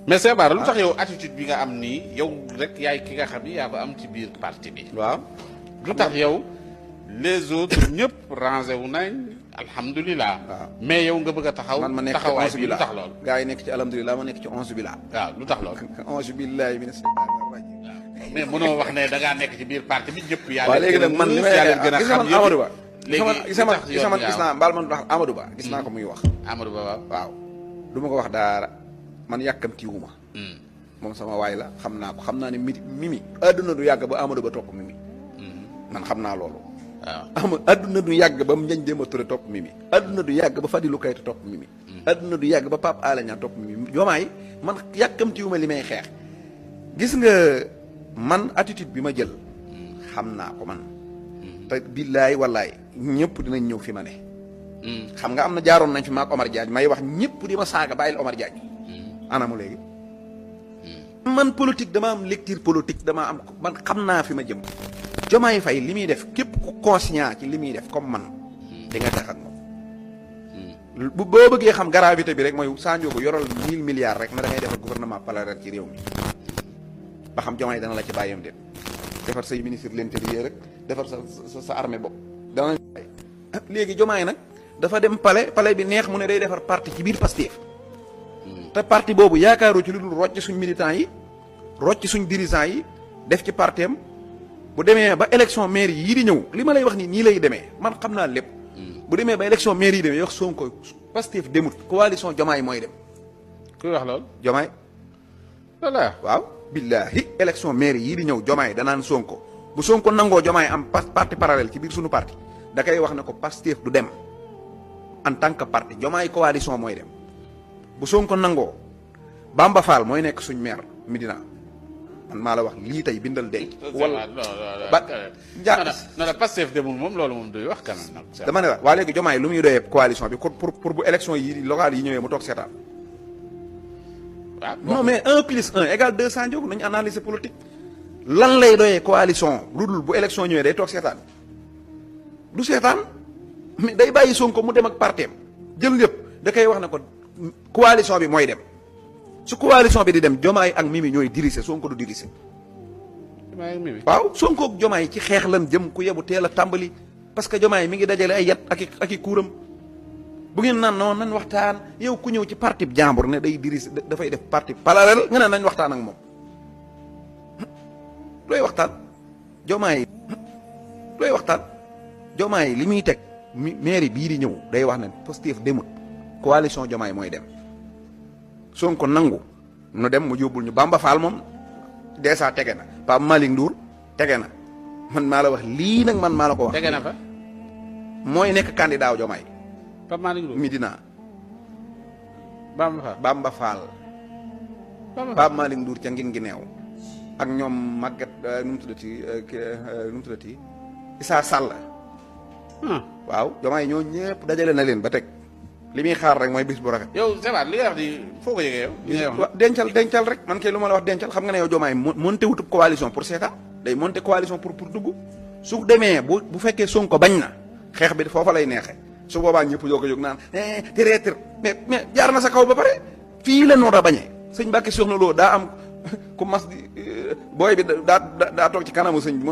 mais c'est vrai lu tax yow attitude bi nga am nii yow rek yaay ki nga xam ni yaa ko am ci biir parti bi. waaw lu tax yow les autres ñëpp rangé wu nañ alhamdulilah. waaw mais yow nga bëgg a taxaw. man ma nekk ci taxawaay onze bi lu billah tax lool. gaa yi nekk ci alhamdulilah ma nekk ci onze billah. waaw lu tax lool. onze billahi mina shaytaani rajim. mais mënoo wax ne da ngaa nekk ci biir parti bi ñëpp. yaa waaw leen léegi nag man li may yaa leen gën a gis xam nga Amadou Ba. léegi gis nga gis naa baal man wax Amadou Ba gis naa ko muy wax. Amadou Ba waaw. waaw du ma ko wax dara man yàkkamtiwuma moom sama waay la xam naa ko xam naa ne mimi adduna du yàgg ba Amadou Ba topp mimi man xam naa loolu. waaw adduna du yàgg ba Ndiagne Demba Touré topp mimi adduna du yàgg ba Fadilou Keita topp mimi adduna du yàgg ba Pape Alé Niang topp mimi Diomaye man yàkkamtiwuma li may xeex gis nga man attitude bi ma jël xam naa ko man te billaay wallaay ñëpp dinañ ñëw fi ma ne xam nga am na jaaroon nañ fi maak Omar Diagne may wax ñëpp di ma saaga bàyyil Omar Diagne anamu léegi man politique dama am lecture politique dama am man xam naa fi ma jëm Diomaye Faye li muy def képp ku conscient ci li muy def comme man di nga tax ak moom bu boo bëggee xam gravité bi rek mooy Sadio bu yoral 1000 milliards rek na da ngay defar gouvernement parallèle ci réew mi ba xam Diomaye dana la ci bàyyam déet defar say ministre de l'intérieur rek defar sa armée bopp dana léegi Diomaye nag dafa dem palais bi neex mu ne day defar parti ci biir Pastef te parti boobu yaakaaroo ci lu dul rocc suñ militants yi rocc suñ dirigeants yi def ci partem bu demee ba élection maire yi di ñëw li ma lay wax nii lay demee man xam naa lépp bu demee ba élection maire yi demee wax Sonko Pastef demut coalition Diomaye mooy dem kuy wax lool Diomaye voilà waaw billahi élection maire yii di ñëw Diomaye danaan Sonko bu Sonko nangoo Diomaye am parti parallèle ci biir suñu parti da koy wax ne ko Pastef du dem en tant que parti Diomaye coalition mooy dem bu Sonko nangoo Bamba Fall mooy nekk suñ maire Médina man maa la wax lii tey bindal denc. wala ba non non Pastef demul moom loolu moom duy wax kanam nag. dama ne la waa léegi Diomaye lu muy doyee coalition bi pour bu élection yi locales yi ñëwee mu toog seetaan. waaw non mais 1+1 égale 200 jóg nañu analyser politique. lan lay doyee coalition lu dul bu élection ñëwee day toog seetaan du seetaan mais day bàyyi Sonko mu dem ak parteem jël lépp da koy wax ne ko coalition bi mooy dem su coalition bi di dem Diomaye ak Mimi ñooy diriger Sonko du diriger. Diomaye ak Mimi waaw Sonko ak Diomaye ci xeex lan jëm ku yebu teel a tàmbali parce que Diomaye mi ngi dajale ay yat ak i kuuram bu ngeen naan noonu nañ waxtaan yow ku ñëw ci parti bi jàmbur ne day diriger dafay def parti parallèle nga ne nañ waxtaan ak moom looy waxtaan Diomaye looy waxtaan Diomaye li muy teg mairie bii di ñëw day wax ne Pastef demut coalition Diomaye mooy dem Sonko nangu nu dem mu yóbbul ñu Bamba Fall moom dèjà tege na Pape Malick Ndour tege na man maa la wax lii nag man maa la ko wax. tege na fa. mooy nekk candidat wu Diomaye. Pape Malick Ndour Médina. Bamba Fall Bamba Fall. Pape Malick Ndour ca ngin gi neew ak ñoom Maguette nu mu tuddati Issa Sall. waaw Diomaye ñoo ñëpp dajale na leen ba teg. li muy xaar rek mooy bis bu rafet. yow Sébastien li nga wax di foo ko yëgee yow. dencal rek man kay lu ma la wax dencal xam nga ne yow Diomaye monté wutub coalition pour seetaan day monté coalition pour dugg su demee bu fekkee Sonko bañ na xeex bi foofa lay neexee su boobaa ñëpp yoo ko jóg naan tereetir mais jaar na sa kaw ba pare fii la noor a bañee sëñ Mbacke Soxna Lo daa am ku mas di booy bi daa toog ci kanamu sëñ bi